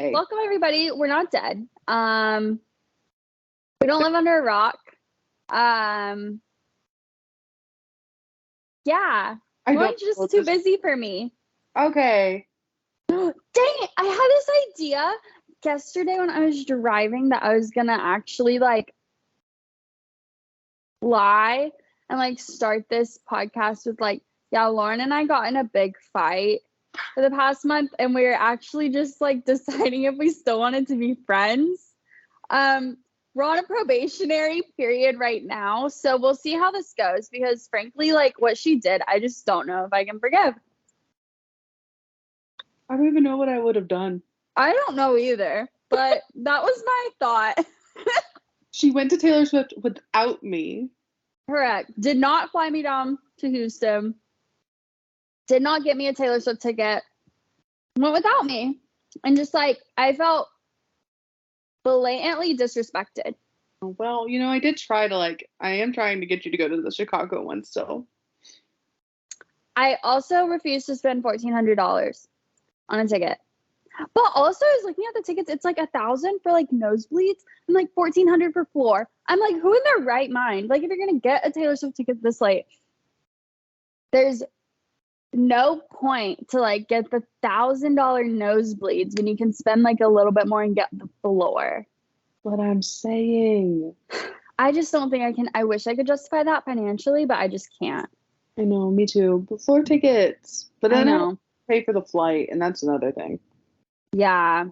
Okay. Welcome, everybody. We're not dead. We don't live under a rock. Yeah. One's just too busy for me. Okay. Dang it. I had this idea yesterday when I was driving that I was going to actually, like, lie and, like, start this podcast with, like, yeah, Lauren and I got in a big fight for the past month, and we were actually just, like, deciding if we still wanted to be friends. We're on a probationary period right now, so we'll see how this goes, because frankly, like, what she did, I just don't know if I can forgive. I don't even know what I would have done. I don't know either, but that was my thought. She went to Taylor Swift without me. Correct. Did not fly me down to Houston. Did not get me a Taylor Swift ticket. Went without me. And just, like, I felt blatantly disrespected. Well, you know, I did try to, like, I am trying to get you to go to the Chicago one still. I also refused to spend $1,400 on a ticket. But also, I was looking at the tickets. It's like $1,000 for, like, nosebleeds and, like, $1,400 for floor. I'm like, who in their right mind? Like, if you're gonna get a Taylor Swift ticket this late, there's no point to, like, get the $1,000 nosebleeds when you can spend, like, a little bit more and get the floor. What I'm saying. I just don't think I can. I wish I could justify that financially, but I just can't. I know, me too. But floor tickets. But then I know. Pay for the flight, and that's another thing. Yeah.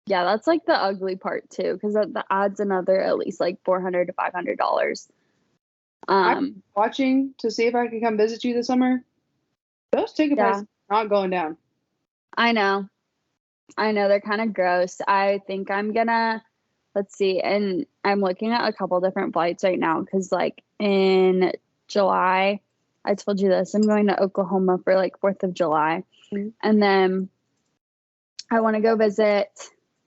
Yeah, that's, like, the ugly part, too, because that adds another at least, like, $400 to $500. I'm watching to see if I can come visit you this summer. Those ticket prices are not going down. I know. They're kind of gross. I think I'm gonna, let's see, and I'm looking at a couple different flights right now because, like, in July, I told you this, I'm going to Oklahoma for, like, 4th of July. Mm-hmm. And then I want to go visit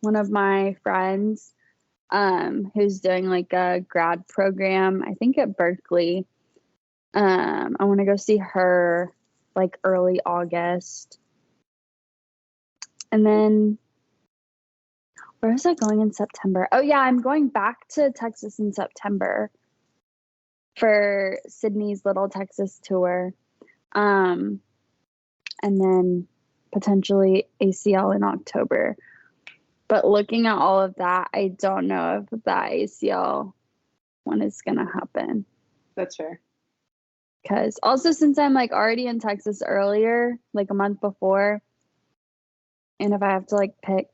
one of my friends who's doing, like, a grad program, I think at Berkeley. I want to go see her, like, early August. And then, where is I going in September? Oh, yeah, I'm going back to Texas in September for Sydney's Little Texas tour. And then potentially ACL in October. But looking at all of that, I don't know if that ACL one is going to happen. That's fair. Because also, since I'm, like, already in Texas earlier, like a month before, and if I have to, like, pick,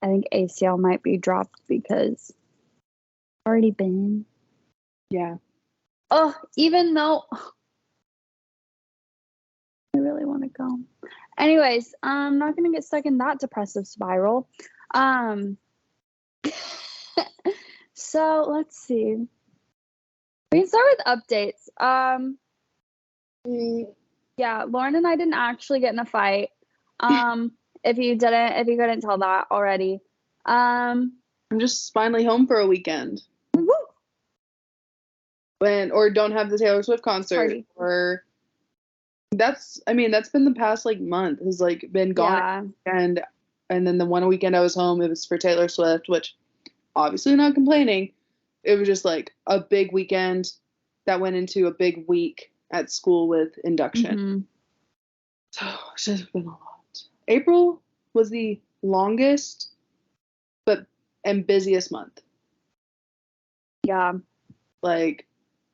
I think ACL might be dropped because I've already been. Yeah. Oh, even though I really want to go. Anyways, I'm not going to get stuck in that depressive spiral. So let's see. We can start with updates. Yeah, Lauren and I didn't actually get in a fight. If you couldn't tell that already. I'm just finally home for a weekend. Woo! Or don't have the Taylor Swift concert. Party. Or that's been the past, like, month has, like, been gone. Yeah. And then the one weekend I was home, it was for Taylor Swift, which obviously not complaining. It was just, like, a big weekend that went into a big week at school with induction. Mm-hmm. So it's just been a lot. April was the longest and busiest month. Yeah. Like,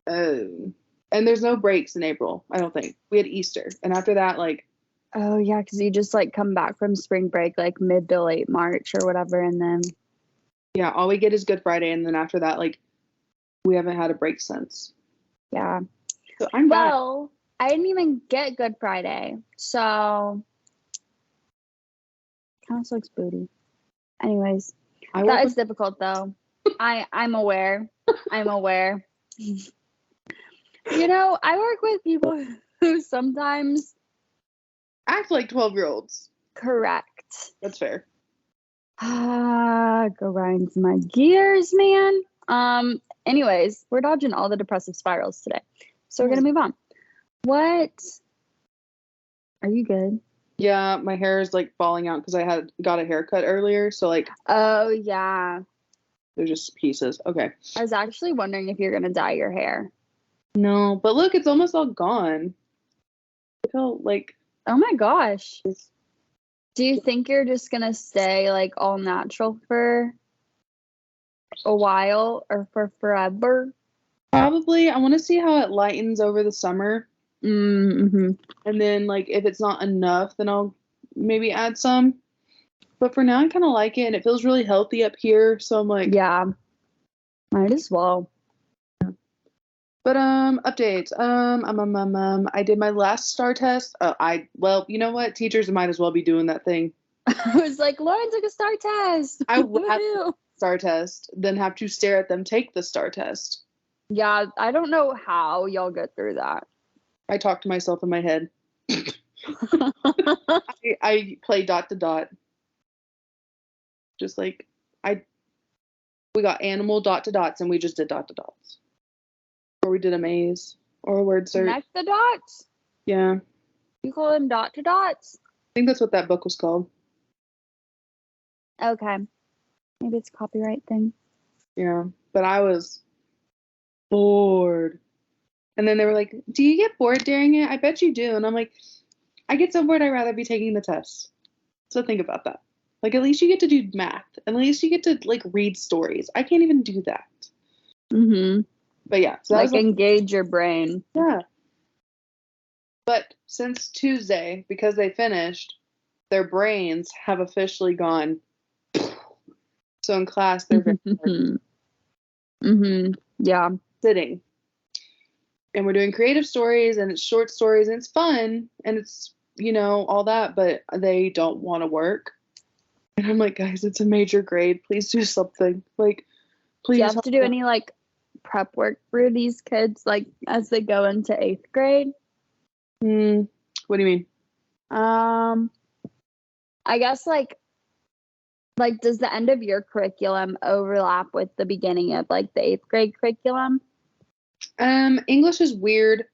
and there's no breaks in April, I don't think. We had Easter, and after that, like... Oh, yeah, because you just, like, come back from spring break, like, mid to late March or whatever, and then... Yeah, all we get is Good Friday, and then after that, like, we haven't had a break since. Yeah. So I'm back. Well, I didn't even get Good Friday, so... Kind of sucks booty. Anyways, that is difficult, though. I'm aware. I'm aware. You know, I work with people who sometimes act like 12-year-olds. Correct. That's fair. Grinds my gears, man. Anyways, we're dodging all the depressive spirals today. So we're gonna move on. What? Are you good? Yeah, my hair is like falling out because I had got a haircut earlier, so like Oh, yeah. they're just pieces. Okay. I was actually wondering if you're gonna dye your hair. No, but look, it's almost all gone. Look how like Oh my gosh. it's Do you think you're just gonna stay like all natural for a while or for forever? probably I want to see how it lightens over the summer, Mm-hmm. and then like if it's not enough, then I'll maybe add some. But for now, I kind of like it, and it feels really healthy up here. So I'm like, Yeah, might as well. but updates. I did my last star test. Well, you know what? Teachers might as well be doing that thing. I was like, Lauren took a star test. I would rather star test than have to stare at them take the star test. Yeah, I don't know how y'all get through that. I talk to myself in my head. I play dot to dot. Just like I we got animal dot to dots and we just did dot to dots. Or we did a maze or a word search. Connect the dots? Yeah. I You call them dot to dots? think that's what that book was called. Okay. Maybe it's a copyright thing. Yeah. But I was bored. And then they were like, "Do you get bored during it? I bet you do." And I'm like, "I get so bored I'd rather be taking the test." So think about that. Like at least you get to do math. At least you get to like read stories. I can't even do that. Mm-hmm. But yeah, so that Like was engage your brain. yeah. But since Tuesday, because they finished, their brains have officially gone. So in class, they're very Mm-hmm. Yeah. sitting. And we're doing creative stories and it's short stories and it's fun and it's, all that, but they don't want to work. And I'm like, guys, it's a major grade. Please do something. Like, Do you please have to do any like prep work for these kids, like as they go into 8th grade? What do you mean? I guess like does the end of your curriculum overlap with the beginning of like the 8th grade curriculum? English is weird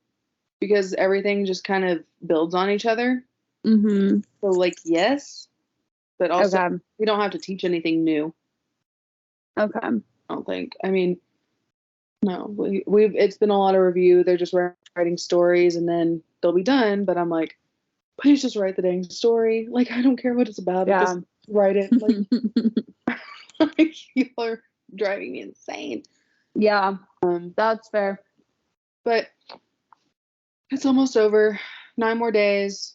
because everything just kind of builds on each other. Mm-hmm. So like, yes, but also Okay. we don't have to teach anything new. Okay. I don't think. I mean, no, we've it's been a lot of review. They're just writing stories and then they'll be done. But I'm like, please just write the dang story. Like I don't care what it's about. Yeah. Just write it. Like you are driving me insane. Yeah. That's fair. But it's almost over. 9 more days.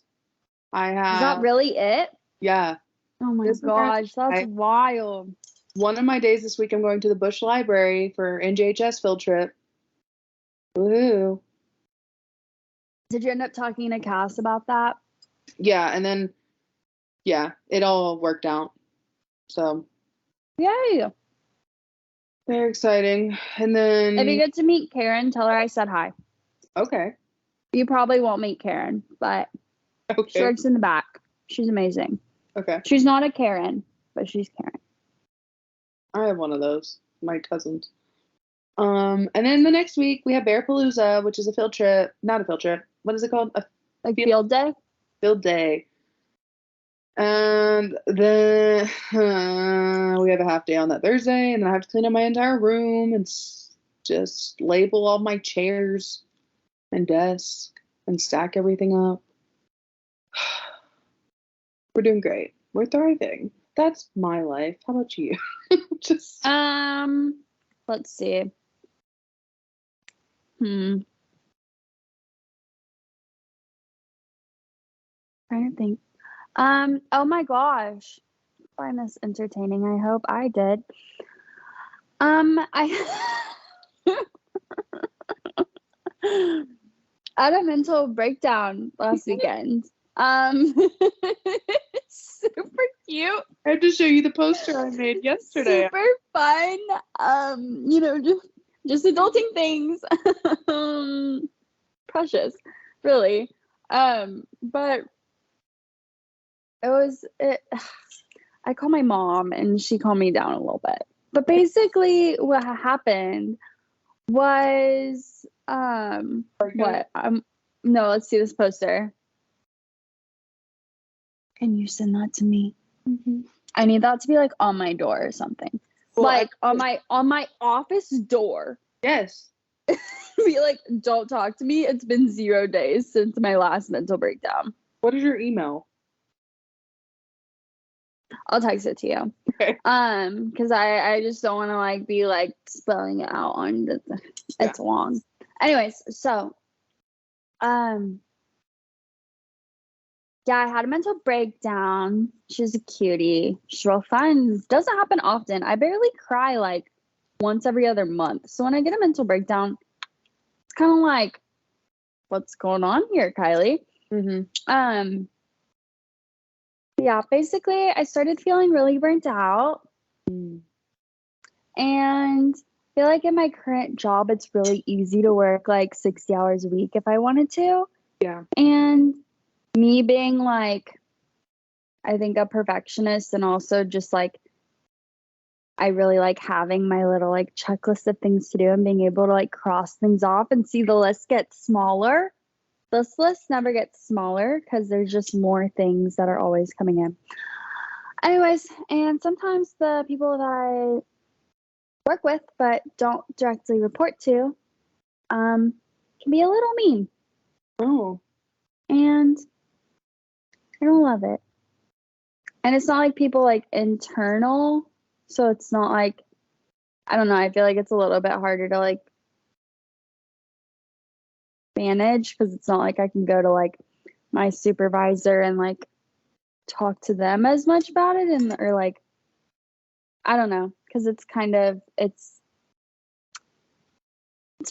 I have. Is that really it? Yeah. Oh my gosh, that's wild. One of my days this week, I'm going to the Bush Library for NJHS field trip. Woohoo. Did you end up talking to Cass about that? Yeah, and then, yeah, it all worked out. So, yay. very exciting. And then. If you get to meet Karen, tell her I said hi. Okay. You probably won't meet Karen, but she works in the back. She's amazing. Okay. She's not a Karen, but she's Karen. I have one of those, my cousins. And then the next week we have Bearpalooza, which is a field trip. Not a field trip. What is it called? Like field day? Field day. And then we have a half day on that Thursday, and then I have to clean up my entire room and just label all my chairs and desk and stack everything up. We're doing great. We're thriving. That's my life. How about you? Just let's see. Trying to think. Oh my gosh. Find this entertaining. I hope I did. I had a mental breakdown last weekend. Super cute. I have to show you the poster I made yesterday. Super fun. Just adulting things. Precious, really. But I called my mom and she calmed me down a little bit. But basically what happened was no, let's see this poster. Can you send that to me? Mm-hmm. I need that to be like on my door or something. Well, like on my office door. Yes. Be like, don't talk to me. It's been 0 days since my last mental breakdown. What is your email? I'll text it to you. Okay. Because I just don't want to like be like spelling it out on the it's long. Anyways, so yeah, I had a mental breakdown. She's a cutie. She's real fun. Doesn't happen often. I barely cry like once every other month. So when I get a mental breakdown, it's kind of like, what's going on here, Kylie? Mm-hmm. Yeah, basically I started feeling really burnt out. And I feel like in my current job, it's really easy to work like 60 hours a week if I wanted to. Yeah. And me being like, I think a perfectionist, and also just like, I really like having my little like checklist of things to do and being able to like cross things off and see the list get smaller. This list never gets smaller because there's just more things that are always coming in. Anyways, and sometimes the people that I work with but don't directly report to can be a little mean. Oh. And I don't love it. And it's not like people like internal, so it's not like, I don't know, I feel like it's a little bit harder to like manage because it's not like I can go to like my supervisor and like talk to them as much about it, and or like, I don't know, because it's kind of it's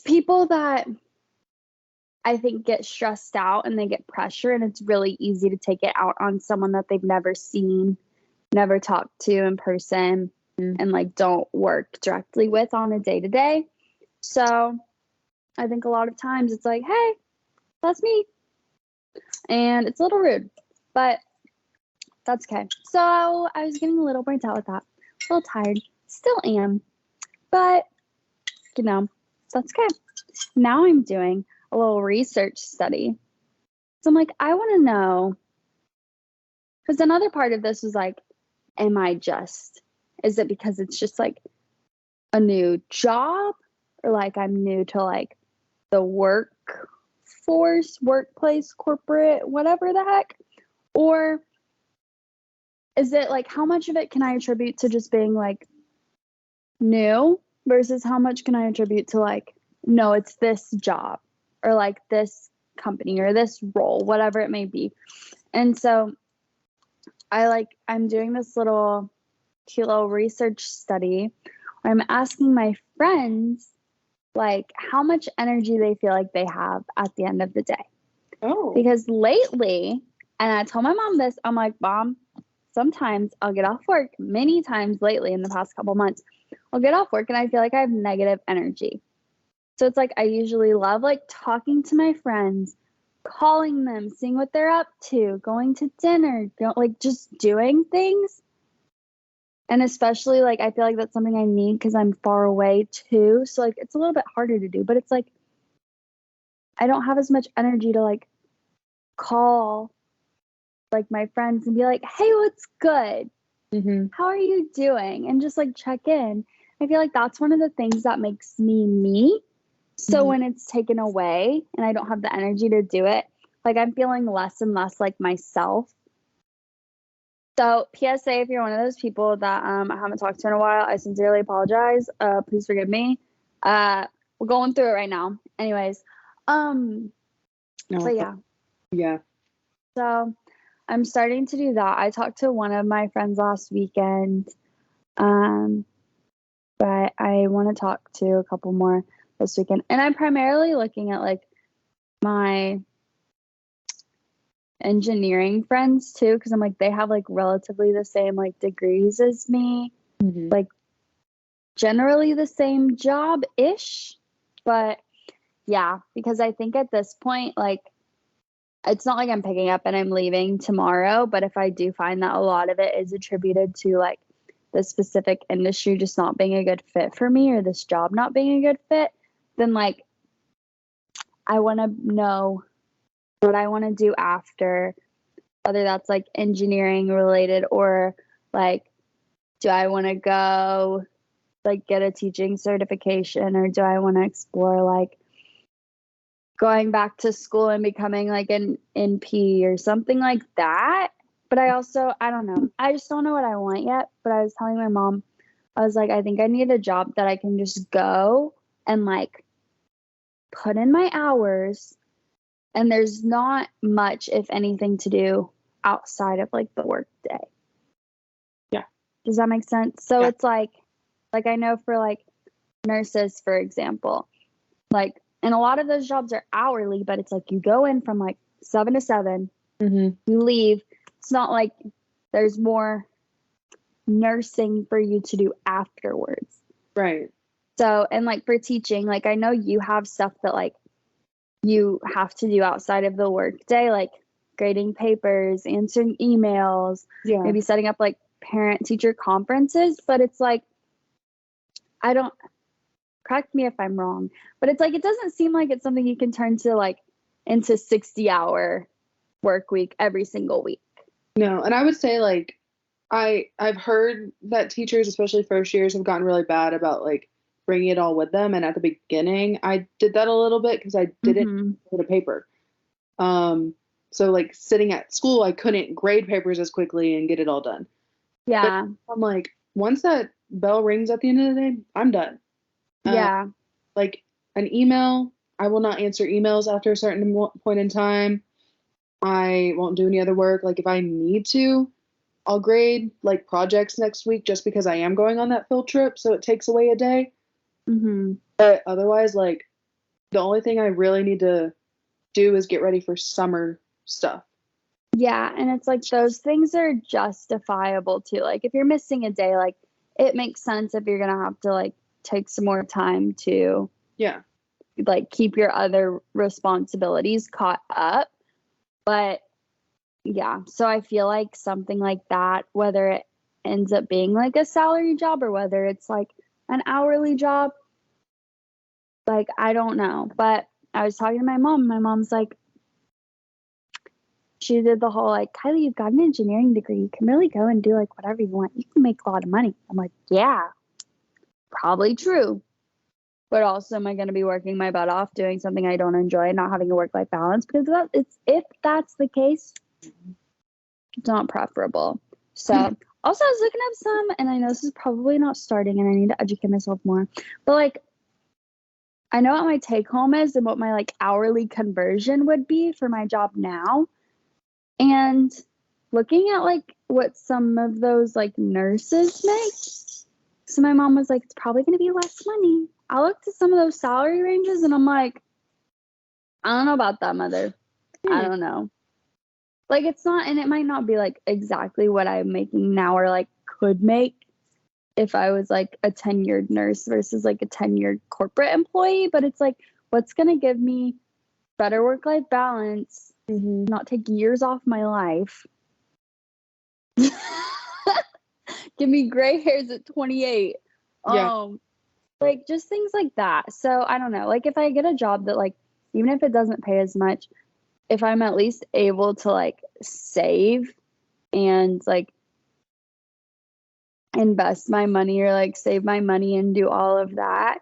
people that I think get stressed out and they get pressure, and it's really easy to take it out on someone that they've never seen, never talked to in person, and like don't work directly with on a day-to-day. So I think a lot of times it's like, hey, that's me. And it's a little rude, but that's okay. So I was getting a little burnt out with that, a little tired, still am, but you know, that's okay. Now I'm doing a little research study. So I'm like, I want to know, because another part of this was like, is it because it's just like a new job, or like I'm new to like the workforce, workplace, corporate, whatever the heck? Or is it like, how much of it can I attribute to just being like new versus how much can I attribute to like, no, it's this job or like this company or this role, whatever it may be. And so I'm doing this little cute little research study where I'm asking my friends like how much energy they feel like they have at the end of the day. Oh. Because lately, and I told my mom this, I'm like, Mom, sometimes I'll get off work, many times lately in the past couple months, I'll get off work and I feel like I have negative energy. So it's like I usually love like talking to my friends, calling them, seeing what they're up to, going to dinner, like just doing things. And especially like I feel like that's something I need because I'm far away too. So like it's a little bit harder to do, but it's like I don't have as much energy to like call like my friends and be like, hey, what's good? How are you doing? And just like check in. I feel like that's one of the things that makes me me. So when it's taken away and I don't have the energy to do it, like I'm feeling less and less like myself. So PSA, if you're one of those people that I haven't talked to in a while, I sincerely apologize. Please forgive me. We're going through it right now. Anyways, but yeah. Yeah. So I'm starting to do that. I talked to one of my friends last weekend, but I want to talk to a couple more this weekend. And I'm primarily looking at like my engineering friends too, because I'm like, they have like relatively the same like degrees as me, like generally the same job-ish. But yeah, because I think at this point, like, it's not like I'm picking up and I'm leaving tomorrow, but if I do find that a lot of it is attributed to like the specific industry just not being a good fit for me or this job not being a good fit, then like I want to know what I want to do after. whether that's like engineering related or like, do I want to go like get a teaching certification, or do I want to explore like going back to school and becoming like an NP or something like that. But I don't know. I just don't know what I want yet. But I was telling my mom, I was like, I think I need a job that I can just go and like put in my hours, and there's not much, if anything, to do outside of like the work day. Yeah. Does that make sense? So it's like I know for like nurses, for example, like, and a lot of those jobs are hourly, but it's like you go in from like 7 to 7, you leave. It's not like there's more nursing for you to do afterwards. Right. So, and like for teaching, like I know you have stuff that like you have to do outside of the work day, like grading papers, answering emails, maybe setting up like parent teacher conferences. But it's like, I don't, correct me if I'm wrong, but it's like, it doesn't seem like it's something you can turn to like into 60-hour work week every single week. No. And I would say like, I've heard that teachers, especially first years, have gotten really bad about like bringing it all with them. And at the beginning, I did that a little bit because I didn't get a paper. So like sitting at school, I couldn't grade papers as quickly and get it all done. Yeah. But I'm like, once that bell rings at the end of the day, I'm done. Yeah. Like an email, I will not answer emails after a certain point in time. I won't do any other work. Like if I need to, I'll grade like projects next week just because I am going on that field trip, so it takes away a day. But otherwise, like the only thing I really need to do is get ready for summer stuff. Yeah, and it's like those things are justifiable too. Like if you're missing a day, like it makes sense if you're gonna have to like take some more time to like keep your other responsibilities caught up. But yeah, so I feel like something like that, whether it ends up being like a salary job or whether it's like an hourly job, like I don't know. But I was talking to my mom. My mom's like, she did the whole like, Kylie, you've got an engineering degree. You can really go and do like whatever you want. You can make a lot of money. I'm like, yeah, probably true. But also, am I going to be working my butt off doing something I don't enjoy and not having a work-life balance? Because if that's the case, it's not preferable. So also I was looking up some, and I know this is probably not starting and I need to educate myself more, but like I know what my take home is and what my like hourly conversion would be for my job now. And looking at like what some of those like nurses make, so my mom was like, it's probably going to be less money. I looked at some of those salary ranges and I'm like, I don't know about that, mother. I don't know. Like it's not, and it might not be like exactly what I'm making now or like could make if I was like a tenured nurse versus like a tenured corporate employee, but it's like, what's going to give me better work-life balance, not take years off my life, give me gray hairs at 28. Like just things like that. So I don't know, like if I get a job that like, even if it doesn't pay as much, if I'm at least able to like save and like invest my money or like save my money and do all of that,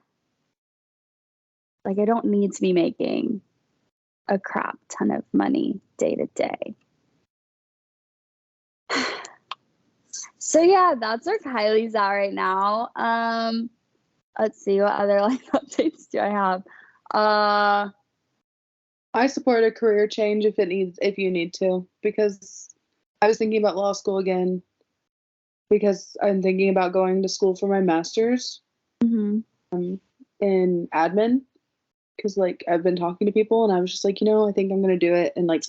like I don't need to be making a crap ton of money day to day. So yeah, that's where Kylie's at right now. Let's see, what other life updates do I have? I support a career change if you need to, because I was thinking about law school again because I'm thinking about going to school for my master's in admin, because like I've been talking to people and I was just like, I think I'm going to do it and like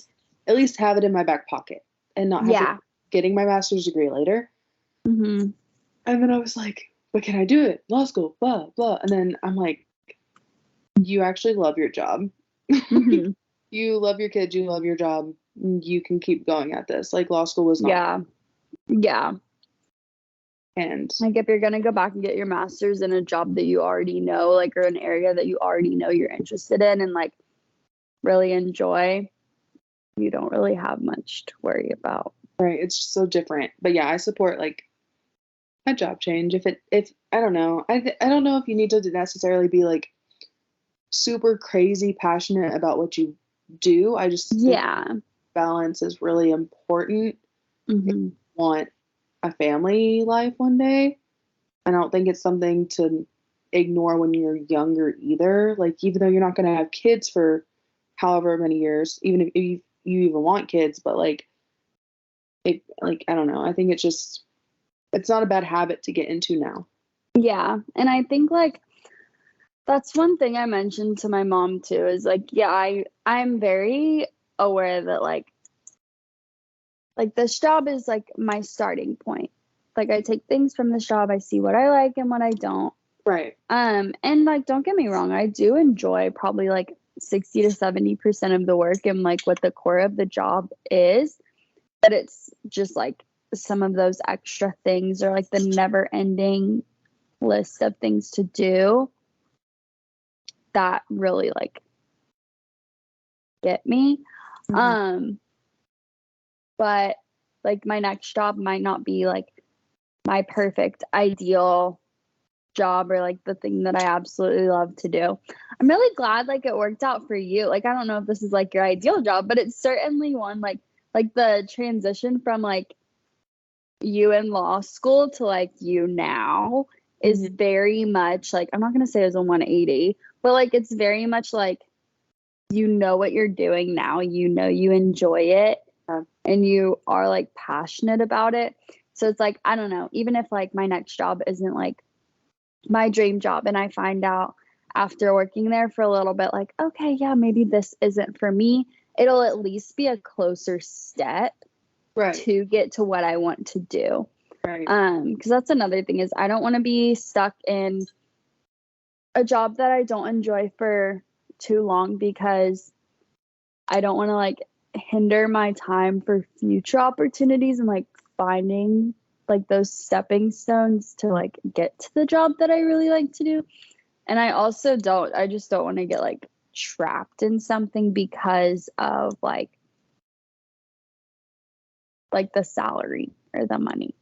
at least have it in my back pocket and not have to getting my master's degree later. And then I was like, but can I do it? Law school, blah, blah. And then I'm like, you actually love your job. You love your kids, you love your job. You can keep going at this. Like law school was not. Yeah. And like if you're going to go back and get your master's in a job that you already know, like, or an area that you already know you're interested in and like really enjoy, you don't really have much to worry about. Right. It's so different. But yeah, I support like a job change. If I don't know. I don't know if you need to necessarily be like super crazy passionate about what you do. I just think balance is really important if you want a family life one day. I don't think it's something to ignore when you're younger either. Like, even though you're not going to have kids for however many years, even if you even want kids, but like, I don't know. I think it's not a bad habit to get into now. Yeah. And I think like, that's one thing I mentioned to my mom too, is like, yeah, I'm very aware that like this job is like my starting point. Like, I take things from this job, I see what I like and what I don't. Right. And like, don't get me wrong, I do enjoy probably like 60 to 70% of the work and like what the core of the job is, but it's just like some of those extra things or like the never ending list of things to do that really like get me. But like my next job might not be like my perfect ideal job or like the thing that I absolutely love to do. I'm really glad like it worked out for you. Like, I don't know if this is like your ideal job, but it's certainly one like the transition from like you in law school to like you now is very much like, I'm not going to say it was a 180, but like it's very much like, you know what you're doing now, you know you enjoy it and you are like passionate about it. So it's like, I don't know, even if like my next job isn't like my dream job and I find out after working there for a little bit like, okay, yeah, maybe this isn't for me, it'll at least be a closer step to get to what I want to do. Because that's another thing is I don't want to be stuck in a job that I don't enjoy for too long, because I don't want to like hinder my time for future opportunities and like finding like those stepping stones to like get to the job that I really like to do. And I just don't want to get like trapped in something because of like the salary or the money.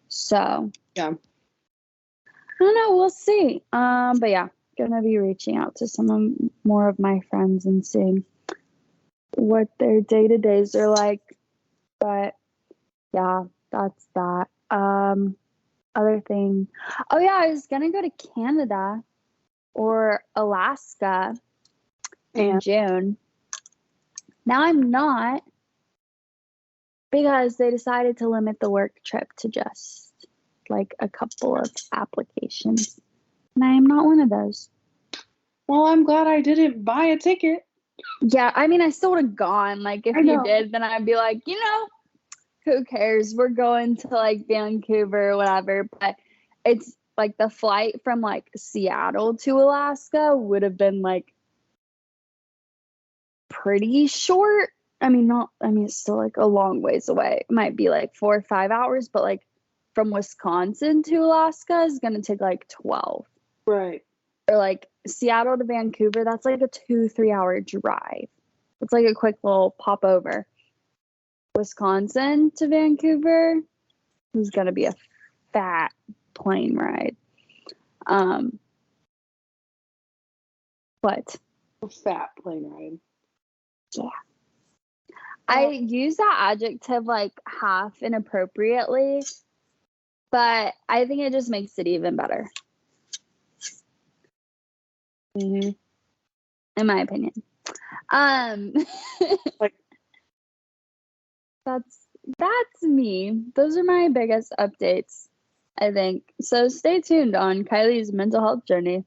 So yeah, I don't know, we'll see. But yeah, gonna be reaching out to more of my friends and seeing what their day-to-days are like. But yeah, that's that. Other thing. Oh yeah, I was gonna go to Canada or Alaska in June. Now I'm not, because they decided to limit the work trip to just like a couple of applications. And I am not one of those. Well, I'm glad I didn't buy a ticket. Yeah, I mean, I still would have gone. Like, if you did, then I'd be like, who cares? We're going to like Vancouver or whatever. But it's like the flight from like Seattle to Alaska would have been like pretty short. It's still like a long ways away. It might be like 4 or 5 hours, but like from Wisconsin to Alaska is going to take like 12. Right. Or like Seattle to Vancouver, that's like a 2-3 hour drive. It's like a quick little pop over. Wisconsin to Vancouver is going to be a fat plane ride. What? A fat plane ride. Yeah. I use that adjective like half inappropriately, but I think it just makes it even better. In my opinion. Like, that's me. Those are my biggest updates, I think. So stay tuned on Kylie's mental health journey.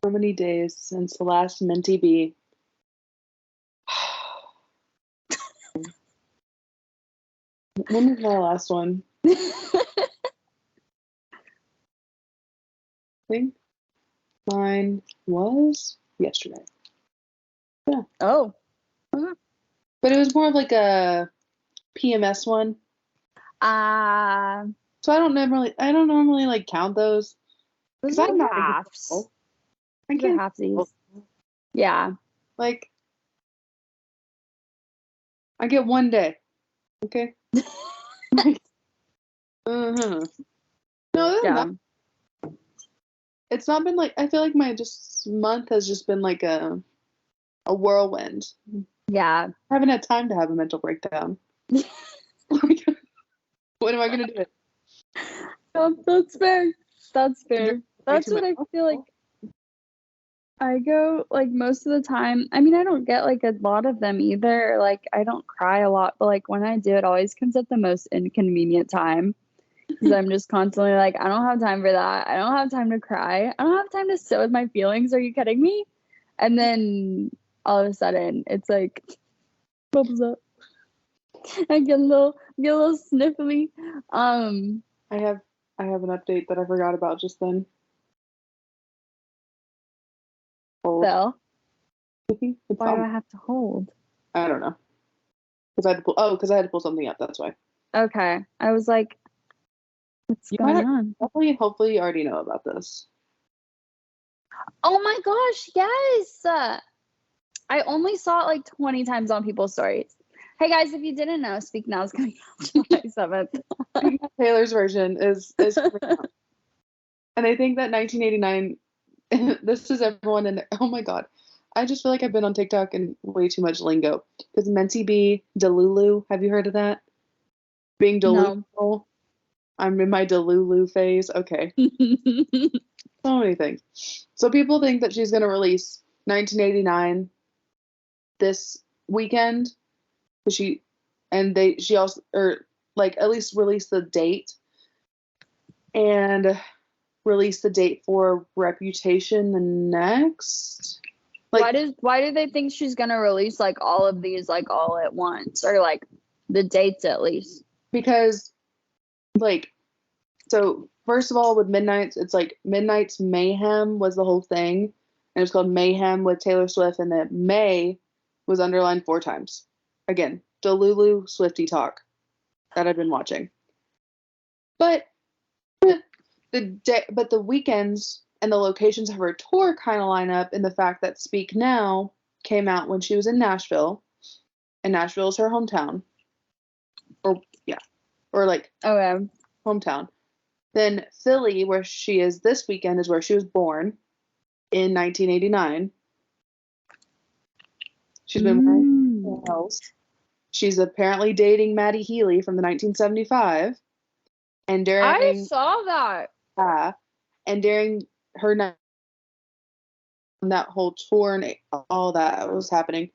So many days since the last menty bee. When was my last one? I think mine was yesterday. Yeah. Oh. But it was more of like a PMS one. So I don't normally like count those. Those are halves. I can't. Halfsies. Yeah. Like, I get 1 day. Okay. No, Yeah. It's not been like, I feel like my just month has just been like a whirlwind. Yeah. I haven't had time to have a mental breakdown. Like, what am I gonna do? That's fair. That's fair. That's what I feel like. I go like most of the time. I mean, I don't get like a lot of them either. Like, I don't cry a lot, but like when I do, it always comes at the most inconvenient time because I'm just constantly like, I don't have time for that. I don't have time to cry. I don't have time to sit with my feelings. Are you kidding me? And then all of a sudden, it's like bubbles up. I get a little sniffly. I have an update that I forgot about just then. So why on. do I have to hold? I don't know. Because I had to pull something up. That's why. Okay. I was like, what's going on? Hopefully, you already know about this. Oh my gosh, yes. I only saw it like 20 times on people's stories. Hey guys, if you didn't know, Speak Now is coming out July 7th. Taylor's version is coming out. And I think that 1989, this is everyone in there. Oh my God. I just feel like I've been on TikTok and way too much lingo. Because menty be Delulu. Have you heard of that? Being delusional. No. I'm in my Delulu phase. Okay. So many things. So people think that she's going to release 1989 this weekend. She also, or like at least release the date and release the date for Reputation the next. Like, why do they think she's gonna release like all of these like all at once, or like the dates at least? Because like, so first of all, with Midnight's, it's like Midnight's Mayhem was the whole thing, and it's called Mayhem with Taylor Swift, and the May was underlined 4 times. Again, Delulu Swiftie that I've been watching. But the weekends and the locations of her tour kind of line up in the fact that Speak Now came out when she was in Nashville, and Nashville is her hometown. Or like hometown. Then Philly, where she is this weekend, is where she was born in 1989. She's been wearing else. She's apparently dating Maddie Healy from the 1975. And during I saw that. And during her that whole tour and all that was happening,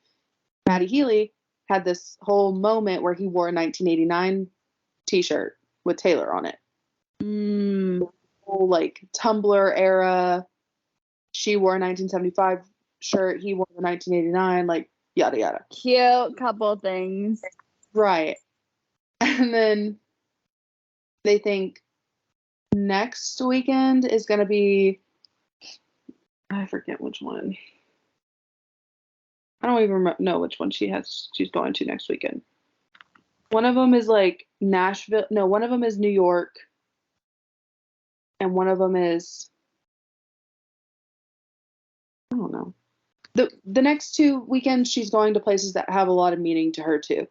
Maddie Healy had this whole moment where he wore a 1989 t-shirt with Taylor on it. Whole like Tumblr era. She wore a 1975 shirt. He wore a 1989. Like yada yada. Cute couple things. Right. And then they think next weekend is gonna be, I forget which one. I don't even know which one she's going to next weekend. One of them is like Nashville. No, one of them is New York. And one of them is, I don't know. The next 2 weekends she's going to places that have a lot of meaning to her too.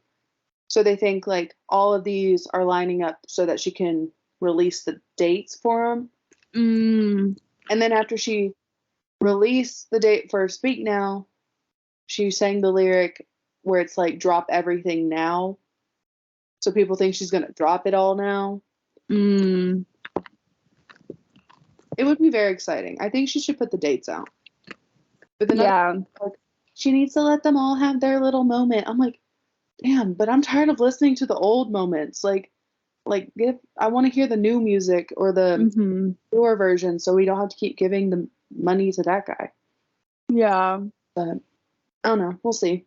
So they think like all of these are lining up so that she can release the dates for them. And then after she released the date for Speak Now, she sang the lyric where it's like drop everything now. So people think she's going to drop it all now. It would be very exciting. I think she should put the dates out. But then like, she needs to let them all have their little moment. I'm like, damn, but I'm tired of listening to the old moments. I want to hear the new music or the newer version, so we don't have to keep giving the money to that guy. Yeah. But I don't know. We'll see.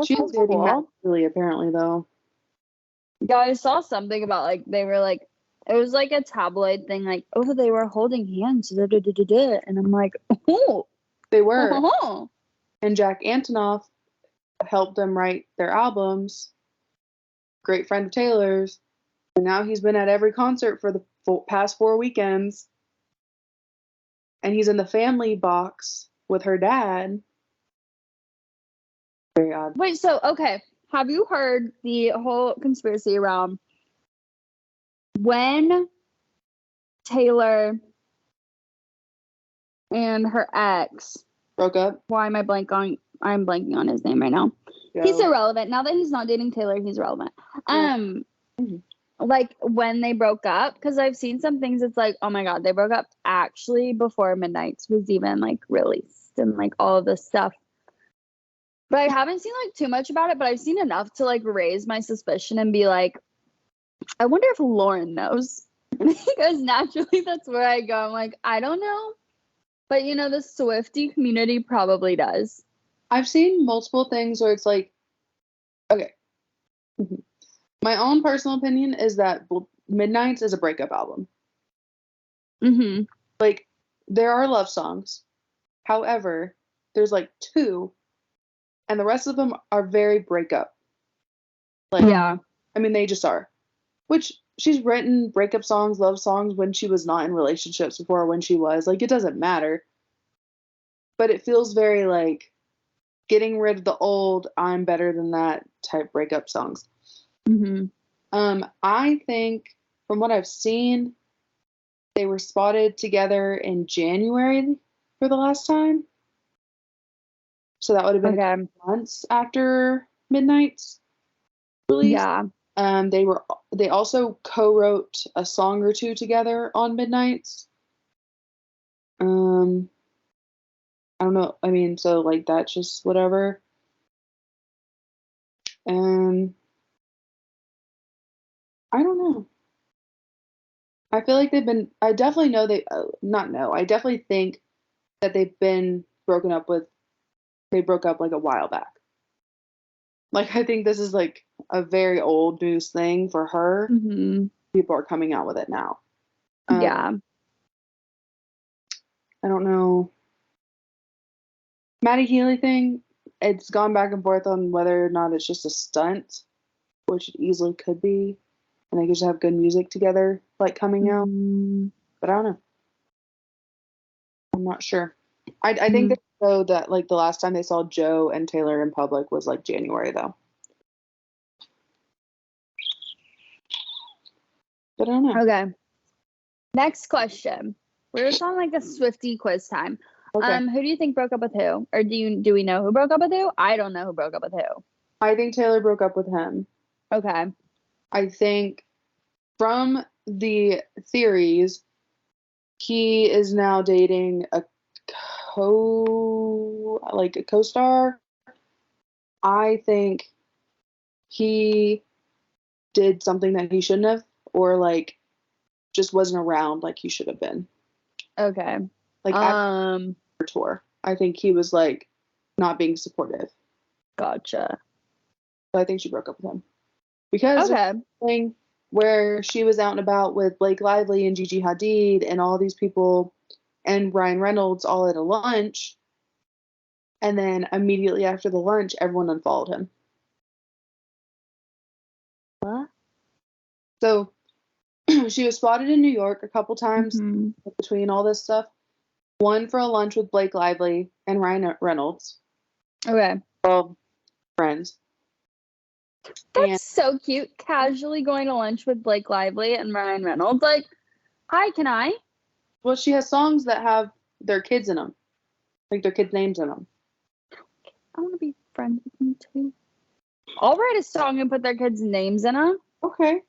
She's dating Matt Healy, apparently, though. Yeah, I saw something about like they were like it was like a tabloid thing, like, oh, they were holding hands, and I'm like, oh, they were. And Jack Antonoff helped them write their albums. Great friend of Taylor's. And now he's been at every concert for the past 4 weekends. And he's in the family box with her dad. Very odd. Wait, so, okay. have you heard the whole conspiracy around when Taylor and her ex broke up? I'm blanking on his name right now. Joe. He's irrelevant. Now that he's not dating Taylor, he's relevant. Like when they broke up, because I've seen some things, it's like, oh my god, they broke up actually before Midnight's was even like released and like all of this stuff. But I haven't seen like too much about it, but I've seen enough to like raise my suspicion and be like, I wonder if Lauren knows. Because naturally that's where I go. I'm like, I don't know. But you know, the Swiftie community probably does. I've seen multiple things where it's like, okay. My own personal opinion is that Midnight's is a breakup album. Mm-hmm. Like, there are love songs. However, there's like 2, and the rest of them are very breakup. Like, yeah. I mean, they just are. Which, she's written breakup songs, love songs when she was not in relationships before, or when she was. Like, it doesn't matter. But it feels very like getting rid of the old, I'm better than that type breakup songs. Mm-hmm. I think from what I've seen, they were spotted together in January for the last time. So that would have been a few months after Midnight's release. Yeah. They also co-wrote a song or 2 together on Midnight's. I don't know. I mean, so like that's just whatever. I don't know. I feel like I definitely know I definitely think that they've been broken up with, they broke up like a while back. Like, I think this is like a very old news thing for her. Mm-hmm. People are coming out with it now. Yeah. I don't know. Maddie Healy thing, it's gone back and forth on whether or not it's just a stunt, which it easily could be. And they just have good music together, like coming out. But I don't know. I'm not sure. I think that though that like the last time they saw Joe and Taylor in public was like January though. But I don't know. Okay. Next question. We're just on like a Swiftie quiz time. Okay. Who do you think broke up with who? Or do we know who broke up with who? I don't know who broke up with who. I think Taylor broke up with him. Okay. I think from the theories, he is now dating a co-star. I think he did something that he shouldn't have, or like just wasn't around like he should have been. Okay. Like at tour, I think he was like not being supportive. Gotcha. So I think she broke up with him because thing where she was out and about with Blake Lively and Gigi Hadid and all these people and Ryan Reynolds all at a lunch, and then immediately after the lunch, everyone unfollowed him. What? So she was spotted in New York a couple times between all this stuff. One for a lunch with Blake Lively and Ryan Reynolds. Okay. Well, friends. That's so cute. Casually going to lunch with Blake Lively and Ryan Reynolds. Like, hi, can I? Well, she has songs that have their kids in them. Like their kids' names in them. I want to be friends with them too. I'll write a song and put their kids' names in them. Okay.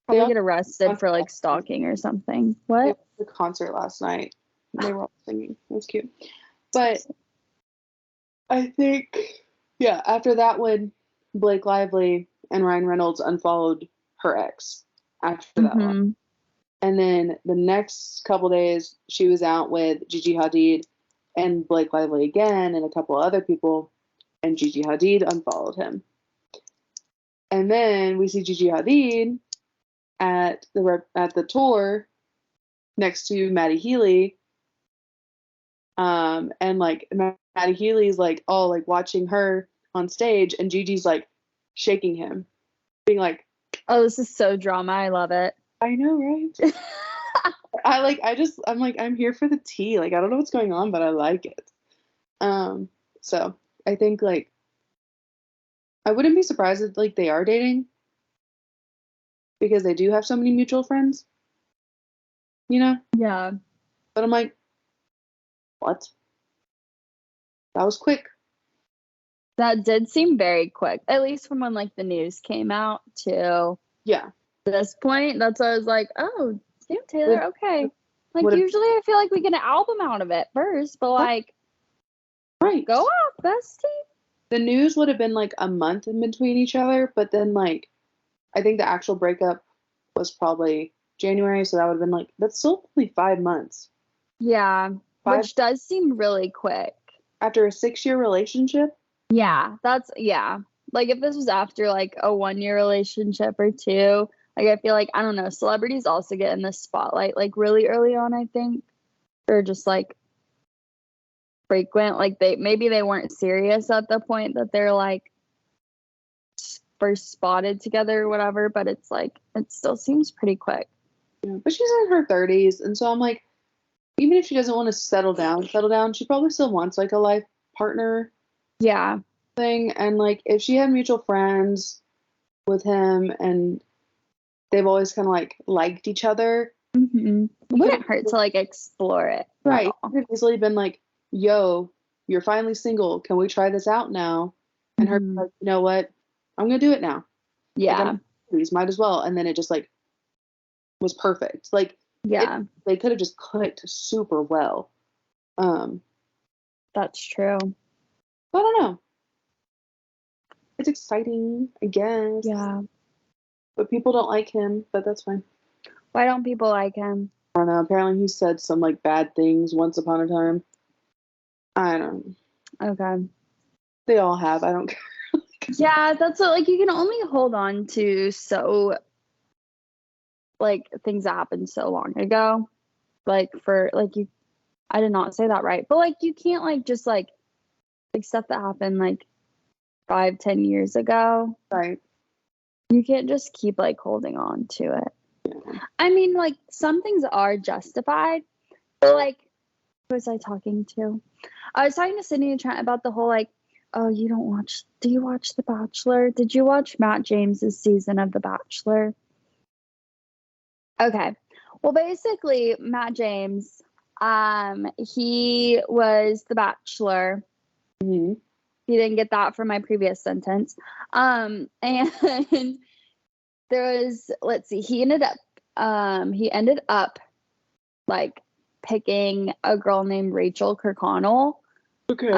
Probably get arrested for like stalking or something. What? They went to the concert last night. They were all singing. It was cute. But I think, yeah, after that one, Blake Lively and Ryan Reynolds unfollowed her ex after that one. And then the next couple days, she was out with Gigi Hadid and Blake Lively again and a couple other people, and Gigi Hadid unfollowed him. And then we see Gigi Hadid at the tour next to Maddie Healy. And like Maddie Healy's like all like watching her on stage, and Gigi's like shaking him, being like, "Oh, this is so drama. I love it." I know, right? I'm like, I'm here for the tea. Like, I don't know what's going on, but I like it. So I think like, I wouldn't be surprised if like they are dating because they do have so many mutual friends, you know? Yeah. But I'm like, what? That was quick. That did seem very quick, at least from when like the news came out to Yeah. this point. That's why I was like, oh, Sam Taylor, okay. Like Would have usually I feel like we get an album out of it first, but like right. go off, bestie. The news would have been like a month in between each other, but then like I think the actual breakup was probably January, so that would have been like that's still only 5 months. Yeah. Which does seem really quick. After a 6-year relationship? Yeah, yeah. Like if this was after like a 1-year relationship or two, like I feel like I don't know, celebrities also get in the spotlight like really early on, I think. Or just like frequent. Like maybe they weren't serious at the point that they're like first spotted together or whatever, but it's like it still seems pretty quick. Yeah, but she's in her 30s, and so I'm like, even if she doesn't want to settle down, she probably still wants like a life partner Yeah. thing. And like if she had mutual friends with him and they've always kind of like liked each other, It wouldn't hurt to like explore it. right? It could have easily been like, yo, you're finally single. Can we try this out now? And her like, you know what? I'm gonna do it now. Yeah. Like, please, might as well. And then it just like was perfect. Like yeah, they could have just clicked super well. That's true. I don't know. It's exciting, I guess. Yeah. But people don't like him, but that's fine. Why don't people like him? I don't know. Apparently he said some like bad things once upon a time. I don't know. Okay. They all have. I don't care. Yeah, that's what like you can only hold on to so like things that happened so long ago. Like for like you I did not say that right. But like you can't like just like stuff that happened like 5-10 years ago. Right. You can't just keep like holding on to it. Yeah. I mean, like some things are justified, but like who was I talking to? I was talking to Sydney and Trent about the whole like, oh, do you watch The Bachelor? Did you watch Matt James's season of The Bachelor? Okay. Well, basically, Matt James, he was The Bachelor. Mm-hmm. You didn't get that from my previous sentence. And there was, let's see, he ended up like picking a girl named Rachel Kirkconnell. Okay.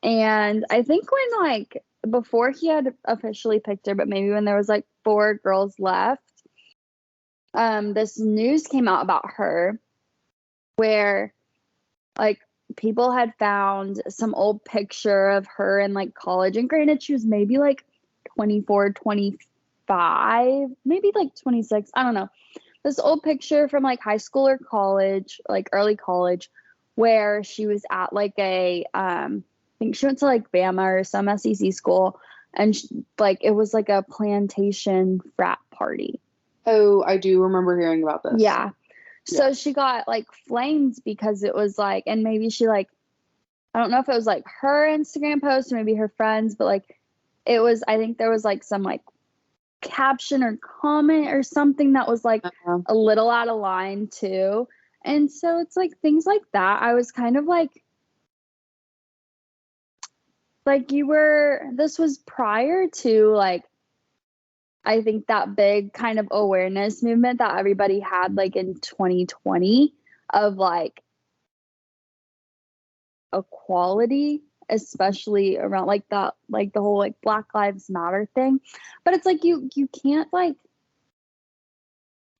And I think when like before he had officially picked her, but maybe when there was like 4 girls left, this news came out about her where like people had found some old picture of her in like college, and granted she was maybe like 24, 25, maybe like 26, I don't know, this old picture from like high school or college, like early college, where she was at like a I think she went to like Bama or some SEC school, and like it was like a plantation frat party. Oh, I do remember hearing about this. Yeah. So she got like flamed because it was like, and maybe she like, I don't know if it was like her Instagram post or maybe her friends, but like it was, I think there was like some like caption or comment or something that was like a little out of line too. And so it's like things like that. I was kind of like this was prior to like, I think that big kind of awareness movement that everybody had like in 2020 of like equality, especially around like that, like the whole like Black Lives Matter thing. But it's like you can't like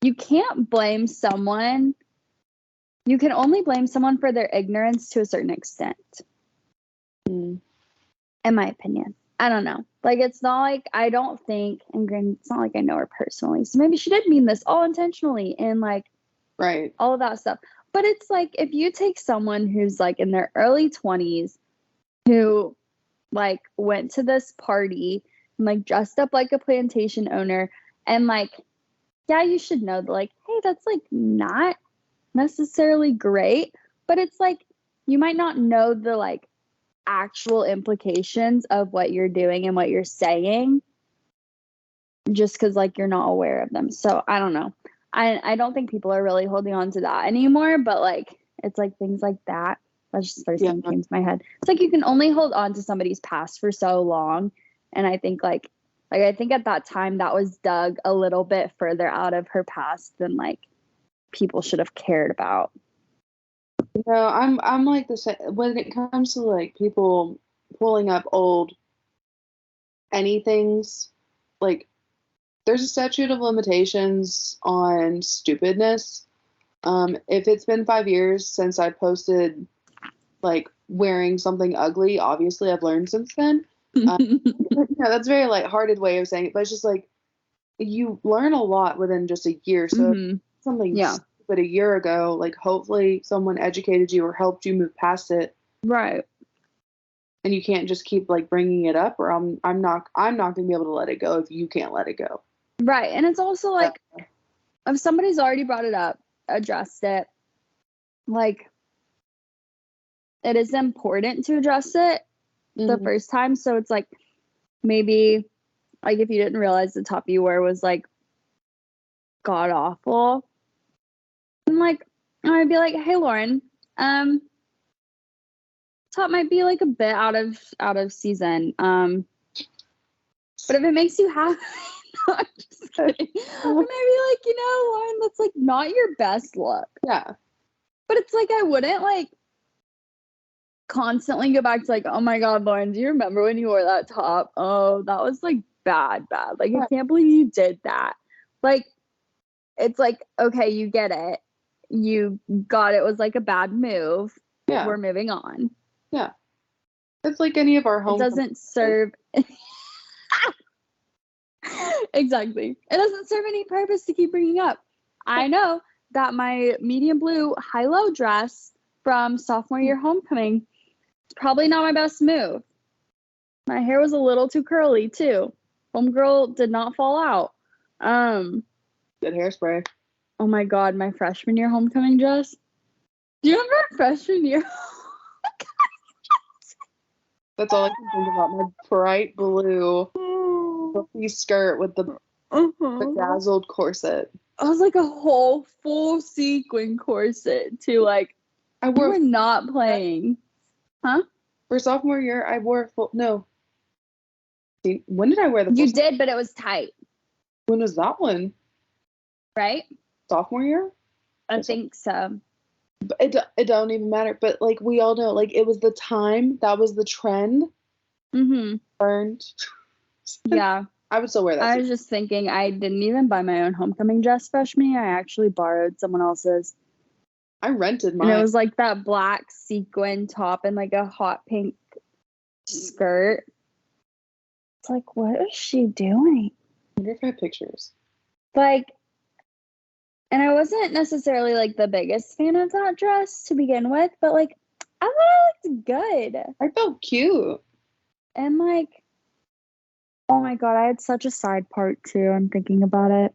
you can't blame someone. You can only blame someone for their ignorance to a certain extent. In my opinion. I don't know. Like it's not like I don't think, and granted, it's not like I know her personally. So maybe she did mean this all intentionally and like right. all of that stuff. But it's like if you take someone who's like in their early 20s who like went to this party and like dressed up like a plantation owner and like, yeah, you should know that like, hey, that's like not necessarily great, but it's like you might not know the like actual implications of what you're doing and what you're saying just because like you're not aware of them. So I don't know. I don't think people are really holding on to that anymore, but like it's like things like that. That's just the first thing that came to my head. It's like you can only hold on to somebody's past for so long. And I think like I think at that time that was dug a little bit further out of her past than like people should have cared about. No, I'm like the same when it comes to like people pulling up old anythings, like there's a statute of limitations on stupidness. If it's been 5 years since I posted like wearing something ugly, obviously I've learned since then. That's a very lighthearted way of saying it, but it's just like you learn a lot within just a year. So something stupid a year ago, like hopefully someone educated you or helped you move past it. Right. And you can't just keep like bringing it up, or I'm not going to be able to let it go if you can't let it go. Right. And it's also like if somebody's already brought it up, addressed it, like it is important to address it the first time. So it's like maybe like if you didn't realize the top you wore was like god awful, and like I'd be like, hey Lauren, top might be like a bit out of season. But if it makes you happy, no, I'm just kidding. Or maybe like, Lauren, that's like not your best look. Yeah. But it's like I wouldn't like constantly go back to like, oh my god, Lauren, do you remember when you wore that top? Oh, that was like bad. Like I can't believe you did that. Like it's like, okay, you get it. You got it was like a bad move. Yeah. We're moving on. Yeah. It's like any of our home. It doesn't serve exactly. It doesn't serve any purpose to keep bringing up. I know that my medium blue high-low dress from sophomore year homecoming is probably not my best move. My hair was a little too curly too. Homegirl did not fall out. Good hairspray. Oh my god, my freshman year homecoming dress. Do you remember freshman year? That's all I can think about. My bright blue fluffy skirt with the bedazzled corset. It was like a whole full sequin corset too. Like we were not playing. Huh? For sophomore year, I wore a full. No. See, when did I wear the? You did, but it was tight. When was that one? Right? Sophomore year? I think so. But it don't even matter. But like we all know, like it was the time that was the trend. Burned. Yeah. I would still wear that. I was just thinking, I didn't even buy my own homecoming dress freshman year. I actually borrowed someone else's. I rented mine. And it was like that black sequin top and like a hot pink skirt. It's like, what is she doing? I wonder if I have pictures. Like, and I wasn't necessarily like the biggest fan of that dress to begin with, but like, I thought it looked good. I felt cute. And like, oh my god, I had such a side part too. I'm thinking about it.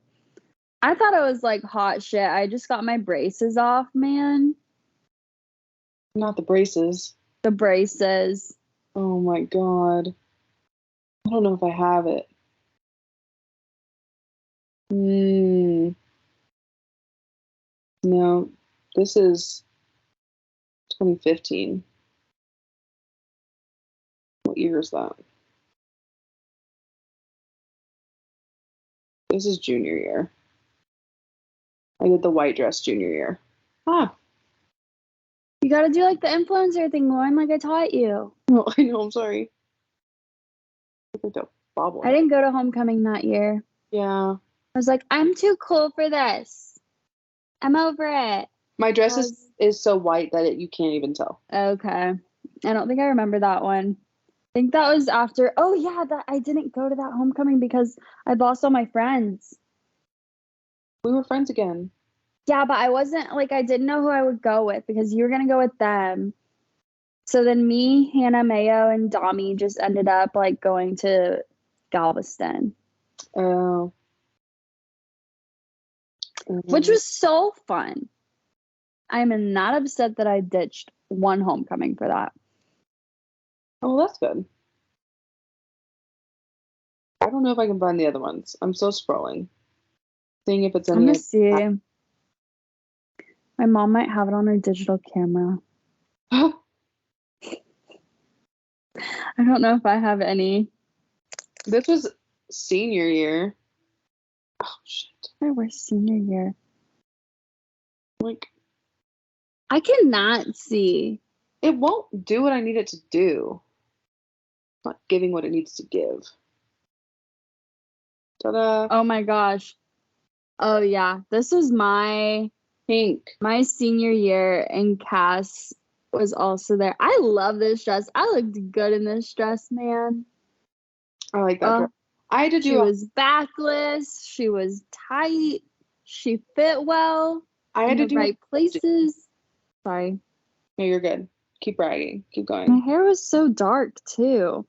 I thought it was like hot shit. I just got my braces off, man. Not the braces. The braces. Oh my god. I don't know if I have it. No, this is 2015. What year is that? This is junior year. I did the white dress junior year. You gotta do like the influencer thing, Lauren, like I taught you. Oh, I know, I'm sorry. I didn't go to homecoming that year. Yeah. I was like, I'm too cool for this. I'm over it. My dress is so white that you can't even tell. Okay. I don't think I remember that one. I think that was after. Oh yeah, that I didn't go to that homecoming because I lost all my friends. We were friends again. Yeah, but I wasn't like I didn't know who I would go with because you were gonna go with them. So then me, Hannah, Mayo, and Dami just ended up like going to Galveston. Oh. Which was so fun. I'm not upset that I ditched one homecoming for that. Oh, that's good. I don't know if I can find the other ones. I'm still scrolling, seeing if it's I'm any gonna of see. My mom might have it on her digital camera. that. I don't know if I have any. This was senior year. Oh shit. Where was senior year? Like, I cannot see. it won't do what I need it to do. It's not giving what it needs to give. Ta-da. Oh my gosh. Oh yeah. This was my Pink. senior year, and Cass was also there. I love this dress. I looked good in this dress, man. I like that dress. I had to do She was backless. She was tight. She fit well. I had in to the do right places. Sorry. No, you're good. Keep bragging. Keep My going. hair was so dark too.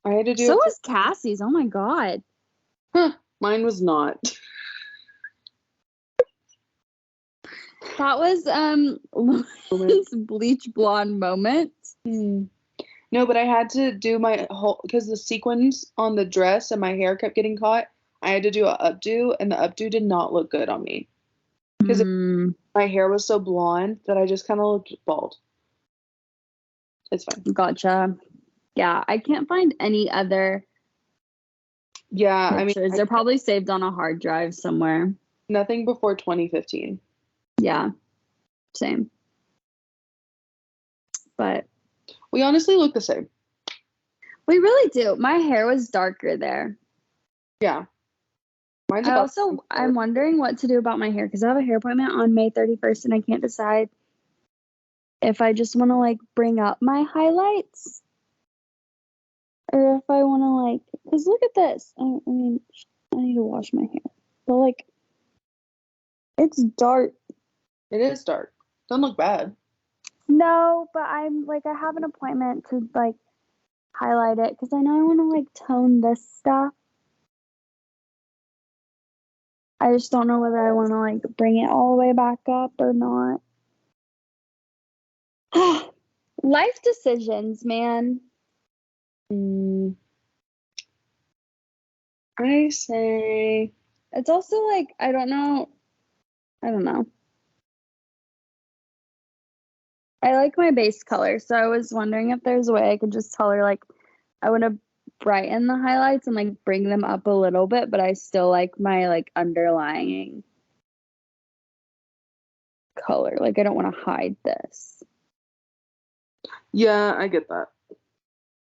I had to do So it. was Cassie's. Oh my god. Mine was not. That was Lauren's bleach blonde moment. No, but I had to do my whole because the sequins on the dress and my hair kept getting caught. I had to do an updo, and the updo did not look good on me because my hair was so blonde that I just kind of looked bald. It's fine. Gotcha. Yeah, I can't find any other Yeah, pictures. They're probably saved on a hard drive somewhere. Nothing before 2015. Yeah, same. But we honestly look the same. We really do. My hair was darker there. Yeah. I'm wondering what to do about my hair because I have a hair appointment on May 31st and I can't decide if I just want to like bring up my highlights or if I want to like, because look at this. I mean, I need to wash my hair, but like, it's dark. It is dark. Doesn't look bad. No, but I'm like, I have an appointment to like highlight it because I know I want to like tone this stuff. I just don't know whether I want to like bring it all the way back up or not. Life decisions, man. I say it's also like I don't know. I like my base color, so I was wondering if there's a way I could just tell her like I want to brighten the highlights and like bring them up a little bit, but I still like my like underlying color. Like I don't want to hide this. Yeah, I get that.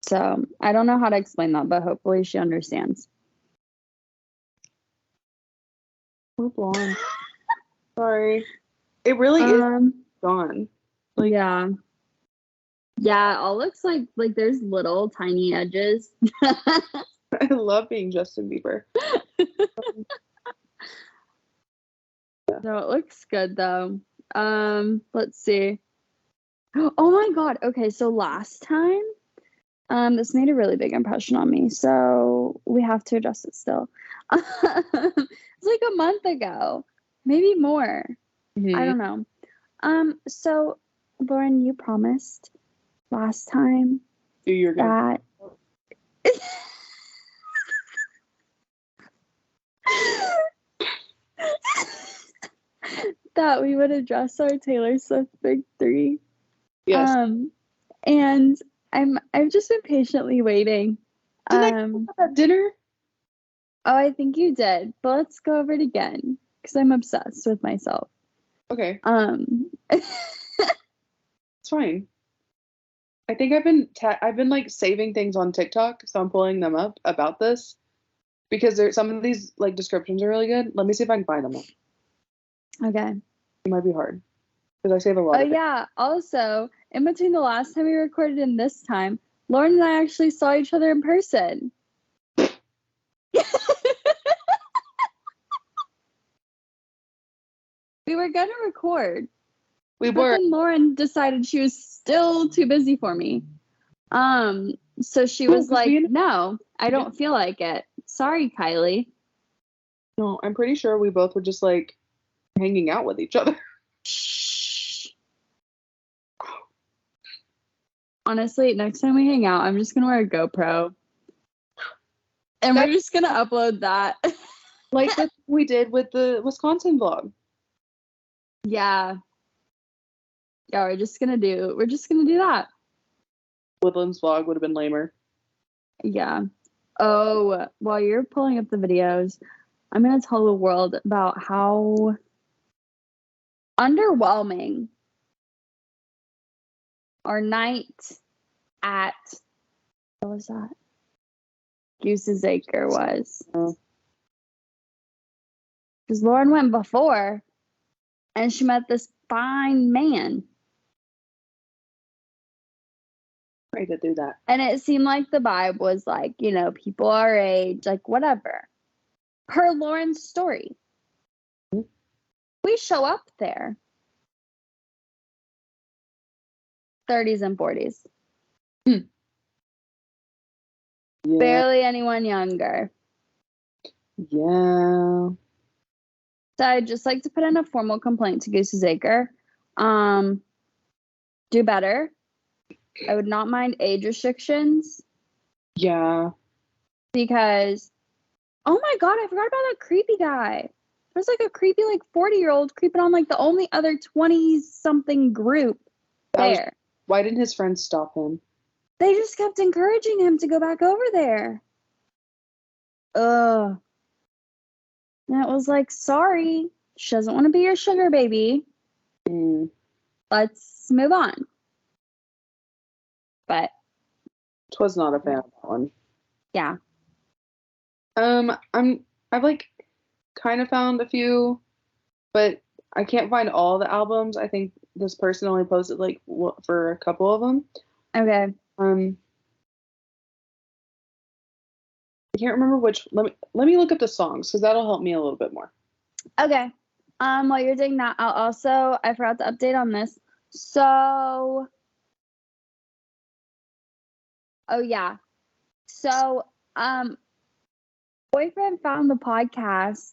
So I don't know how to explain that, but hopefully she understands. We're blonde. Sorry. It really is gone. Like, yeah. Yeah, it all looks like there's little tiny edges. I love being Justin Bieber. No, it looks good though. Let's see. Oh my god. Okay, so last time, this made a really big impression on me, so we have to adjust it still. It's like a month ago, maybe more. I don't know. So Lauren, you promised last time that that we would address our Taylor Swift big three. Yes. And I've just been patiently waiting. Did I have that dinner? Oh, I think you did, but let's go over it again because I'm obsessed with myself. Okay. It's fine. I think I've been like saving things on TikTok, so I'm pulling them up about this because some of these like descriptions are really good. Let me see if I can find them. Okay. It might be hard because I save a lot. Oh yeah. Also, in between the last time we recorded and this time, Lauren and I actually saw each other in person. We were gonna record. But then Lauren decided she was still too busy for me. So she was like, no, I don't feel like it. Sorry, Kylie. No, I'm pretty sure we both were just like hanging out with each other. Shh. Honestly, next time we hang out, I'm just gonna wear a GoPro. And we're just gonna upload that. Like what we did with the Wisconsin vlog. Yeah. Yeah, we're just gonna do that. Woodlands vlog would have been lamer. Yeah. Oh, while you're pulling up the videos, I'm gonna tell the world about how underwhelming our night at, what was that? Goose's Acre was. Because Lauren went before and she met this fine man. I to do that. And it seemed like the vibe was like, you know, people our age, like whatever. Per Lauren's story. Mm-hmm. We show up there. 30s and 40s. Yeah. Barely anyone younger. Yeah. So I'd just like to put in a formal complaint to Goose's Acre. Do better. I would not mind age restrictions. Yeah. Because, oh my God, I forgot about that creepy guy. There's like a creepy, like 40-year-old creeping on like the only other 20-something group there. Why didn't his friends stop him? They just kept encouraging him to go back over there. Ugh. And it was like, sorry, she doesn't want to be your sugar baby. Let's move on. But was not a fan of that one. Yeah. I've like kind of found a few, but I can't find all the albums. I think this person only posted like for a couple of them. Okay. I can't remember which. Let me look up the songs because that'll help me a little bit more. Okay. While you're doing that, I forgot to update on this. So, oh yeah. So, boyfriend found the podcast.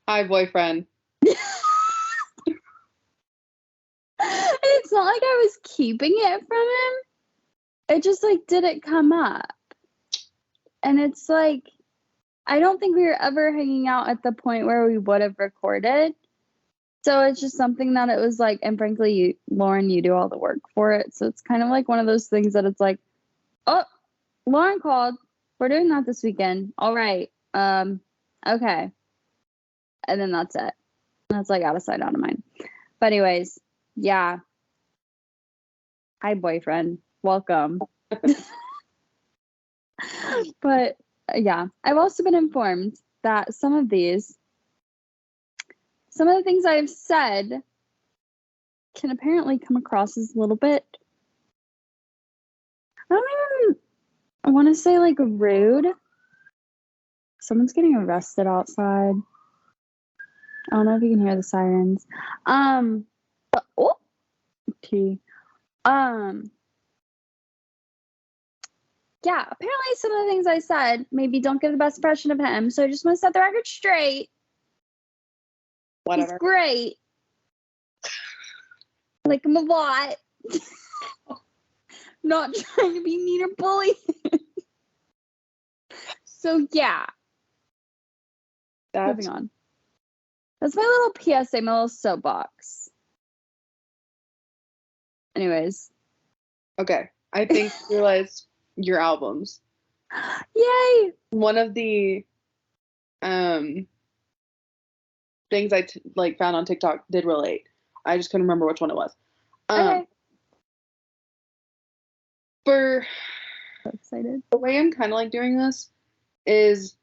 Hi, boyfriend. It's not like I was keeping it from him. It just like didn't come up. And it's like, I don't think we were ever hanging out at the point where we would have recorded. So it's just something that it was like, and frankly, Lauren, you do all the work for it. So it's kind of like one of those things that it's like, oh, Lauren called. We're doing that this weekend. All right. Okay. And then that's it. That's like out of sight, out of mind. But anyways, yeah. Hi, boyfriend. Welcome. But yeah, I've also been informed that some of the things I've said can apparently come across as a little bit, I don't even want to say like rude. Someone's getting arrested outside. I don't know if you can hear the sirens. But, oh, tea. Yeah, apparently some of the things I said maybe don't give the best impression of him. So I just want to set the record straight. Whatever. He's great. I like him a lot. Not trying to be mean or bully. So yeah. Moving on. That's my little PSA, my little soapbox. Anyways. Okay. I think you realized your albums. Yay! One of the things I found on TikTok did relate. I just couldn't remember which one it was. Okay. So excited. The way I'm kind of like doing this is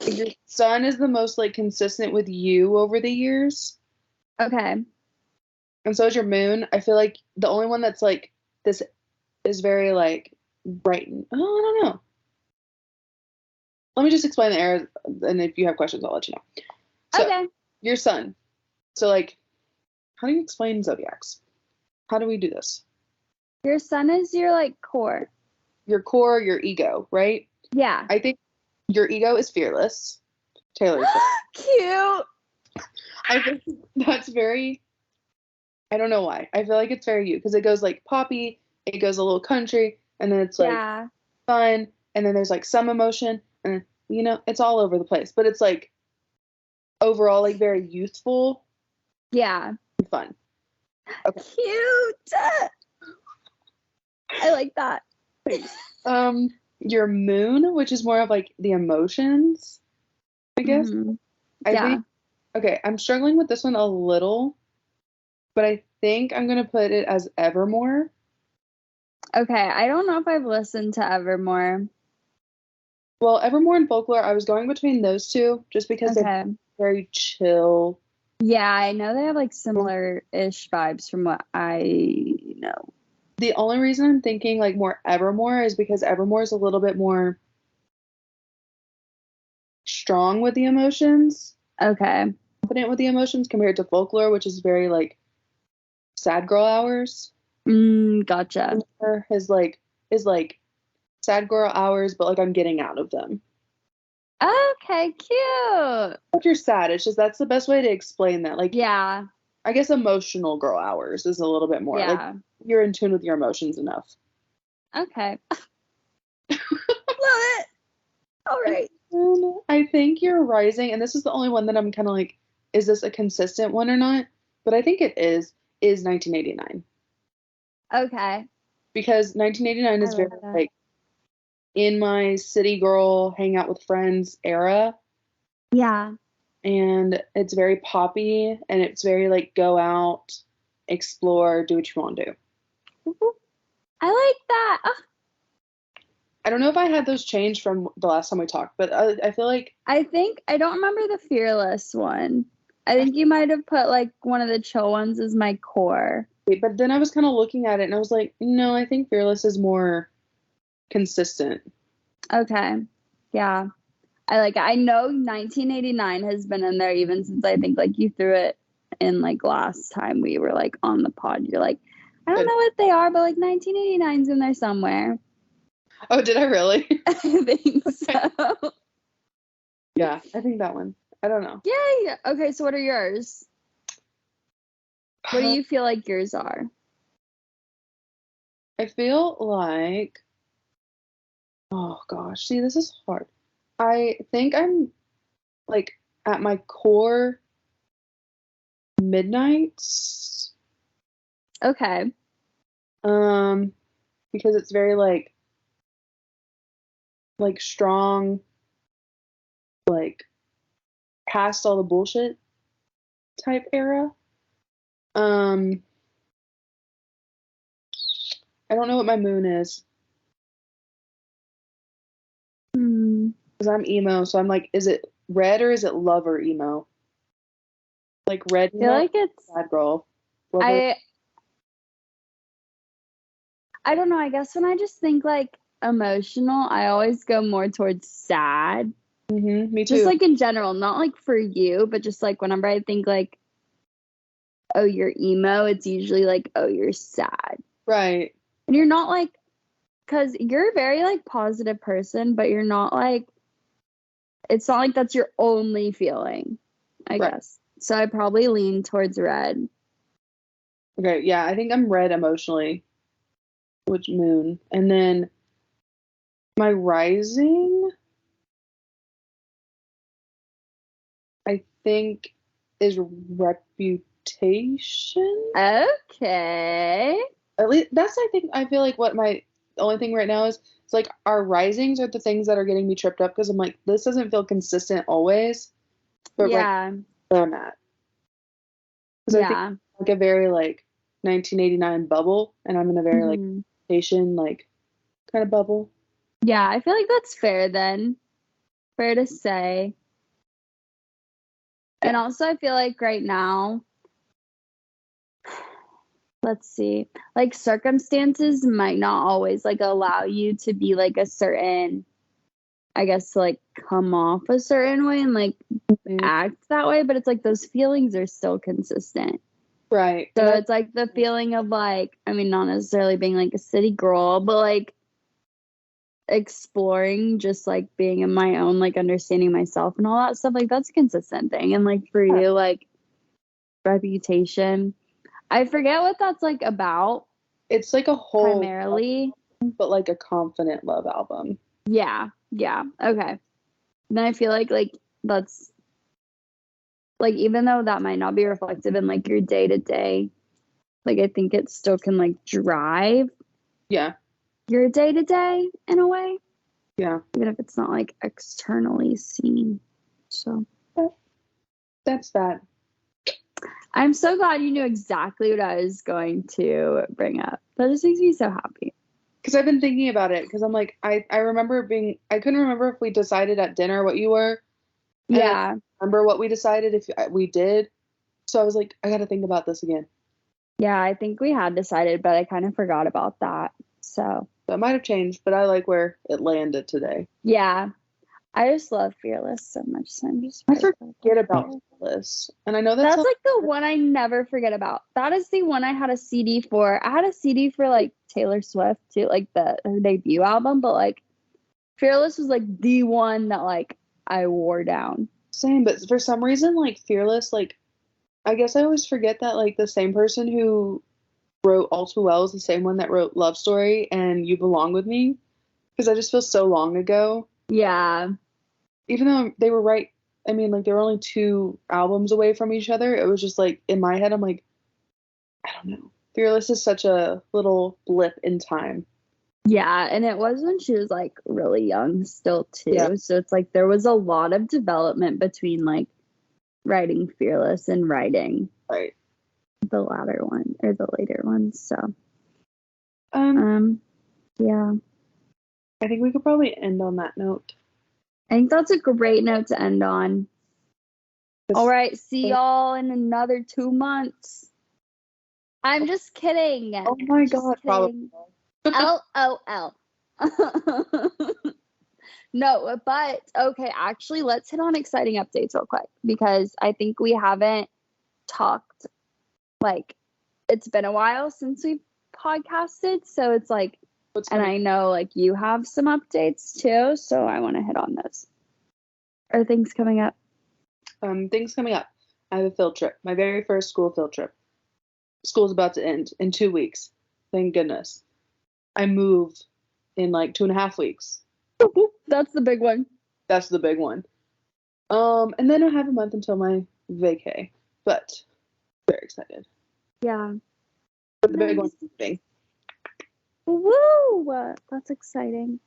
your sun is the most like consistent with you over the years. Okay. And so is your moon. I feel like the only one that's like this is very like bright. I don't know. Let me just explain the errors, and if you have questions, I'll let you know. So, okay. Your sun. So like, how do you explain zodiacs? How do we do this? Your sun is your like core. Your core, your ego, right? Yeah. I think your ego is fearless. Taylor. Cute. I think that's very, I don't know why. I feel like it's very you because it goes like poppy, it goes a little country, and then it's like fun, and then there's like some emotion, and you know, it's all over the place, but it's like overall like very youthful. Yeah. And fun. Okay. Cute. I like that. Your moon, which is more of like the emotions, I guess. Mm-hmm. I think, okay, I'm struggling with this one a little, but I think I'm gonna put it as Evermore. Okay, I don't know if I've listened to Evermore. Well, Evermore and Folklore, I was going between those two just because they're very chill. Yeah, I know they have like similar-ish vibes from what I know. The only reason I'm thinking like more Evermore is because Evermore is a little bit more strong with the emotions. Okay. Confident with the emotions compared to Folklore, which is very like sad girl hours. Gotcha. Is like sad girl hours, but like I'm getting out of them. Okay, cute. If you're sad, it's just that's the best way to explain that. Like, yeah, I guess emotional girl hours is a little bit more like you're in tune with your emotions enough. Okay. Love it. All right. I think you're rising, and this is the only one that I'm kind of like, is this a consistent one or not? But I think it is 1989. Okay. Because 1989 is very like in my city girl, hang out with friends era. Yeah. And it's very poppy, and it's very like go out, explore, do what you want to do. I like that. I don't know if I had those changed from the last time we talked, but I feel like I don't remember the Fearless one. I think you might have put like one of the chill ones as my core. But then I was kind of looking at it and I was like, no, I think Fearless is more consistent. Okay. Yeah. I know 1989 has been in there even since I think like you threw it in like last time we were like on the pod. You're like, I don't know what they are, but like 1989's in there somewhere. Oh, did I really? I think so. Yeah, I think that one. I don't know. Yeah. Okay, so what are yours? What do you feel like yours are? I feel like, oh gosh, see, this is hard. I think I'm like at my core Midnights. Okay. Because it's very like strong, like past all the bullshit type era. I don't know what my moon is. Because I'm emo, so I'm like, is it red or is it lover emo? Like red emo, I feel like it's sad girl. Lover. I don't know. I guess when I just think like emotional, I always go more towards sad. Me too. Just like in general, not like for you, but just like whenever I think like, oh, you're emo, it's usually like, oh, you're sad. Right. And you're not like, because you're a very like positive person, but you're not like, it's not like that's your only feeling, I guess. So I probably lean towards red. Okay, yeah, I think I'm red emotionally. Which moon? And then my rising, I think, is reputation. Okay. At least that's I feel like what my only thing right now is it's like our risings are the things that are getting me tripped up because I'm like, this doesn't feel consistent always. But yeah. Right where I'm at. Because I think like a very like 1989 bubble, and I'm in a very like Asian like kind of bubble. Yeah, I feel like that's fair then. Fair to say. And also I feel like right now, let's see, like circumstances might not always like allow you to be like a certain, I guess, like come off a certain way and like act that way, but it's like those feelings are still consistent. Right. So it's like the feeling of like, I mean, not necessarily being like a city girl, but like exploring, just like being in my own, like understanding myself and all that stuff. Like that's a consistent thing. And like for you, like reputation, I forget what that's like about. it's like a whole primarily, but like a confident love album. Yeah. Okay. Then I feel like that's like, even though that might not be reflective in like your day to day, like I think it still can like drive your day to day in a way. Yeah. Even if it's not like externally seen. So that's that. I'm so glad you knew exactly what I was going to bring up. That just makes me so happy. Because I've been thinking about it. Because I'm like, I remember I couldn't remember if we decided at dinner what you were. Yeah. I remember what we decided if we did. So I was like, I got to think about this again. Yeah, I think we had decided, but I kind of forgot about that. So it might have changed, but I like where it landed today. Yeah. I just love Fearless so much. So I forget about Fearless. And I know that's like the one I never forget about. That is the one I had a CD for. I had a CD for like Taylor Swift too, like her debut album, but like Fearless was like the one that like I wore down. Same, but for some reason, like Fearless, like I guess I always forget that like the same person who wrote All Too Well is the same one that wrote Love Story and You Belong With Me. Because I just feel so long ago. Yeah. Even though they were right, I mean, like they were only 2 albums away from each other. It was just like in my head, I'm like, I don't know. Fearless is such a little blip in time. Yeah, and it was when she was like really young still too. Yeah. So it's like there was a lot of development between like writing Fearless and writing the latter one or the later one. So yeah. I think we could probably end on that note. I think that's a great note to end on. All right, see y'all in another 2 months. I'm just kidding. Oh my God, probably. LOL. No, but okay, actually, let's hit on exciting updates real quick because I think we haven't talked, like, it's been a while since we've podcasted, so it's like, and I know like you have some updates too, so I want to hit on those. Are things coming up? Things coming up. I have a field trip, my very first school field trip. School's about to end in 2 weeks. Thank goodness. I move in like 2.5 weeks. That's the big one. That's the big one. And then I have a month until my vacay, but very excited. Yeah. But the big one's moving. Woo! That's exciting.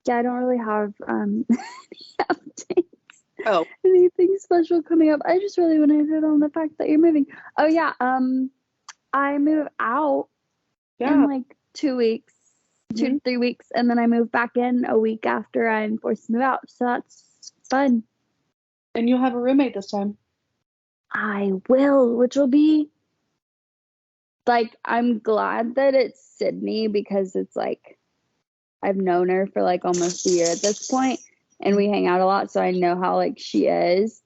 Yeah, I don't really have any updates. Oh. Anything special coming up. I just really wanted to hit on the fact that you're moving. Oh yeah, I move out in like 2 weeks, 2 to 3 weeks, and then I move back in a week after I'm forced to move out. So that's fun. And you'll have a roommate this time. I will, which will be like, I'm glad that it's Sydney because it's like I've known her for like almost a year at this point, and we hang out a lot, so I know how like she is.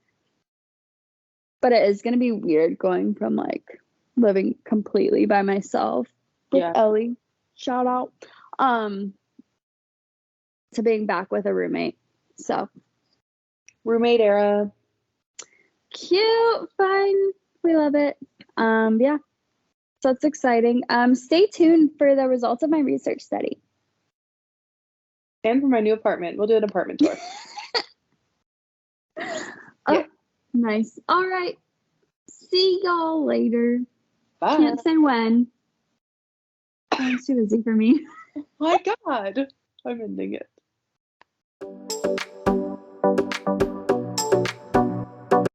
But it is gonna be weird going from like living completely by myself with Ellie, shout out, to being back with a roommate. So roommate era. Cute, fun. We love it. Yeah. So that's exciting. Stay tuned for the results of my research study. And for my new apartment. We'll do an apartment tour. Oh, nice. All right. See y'all later. Bye. Can't say when. It's too busy for me. Oh my God. I'm ending it.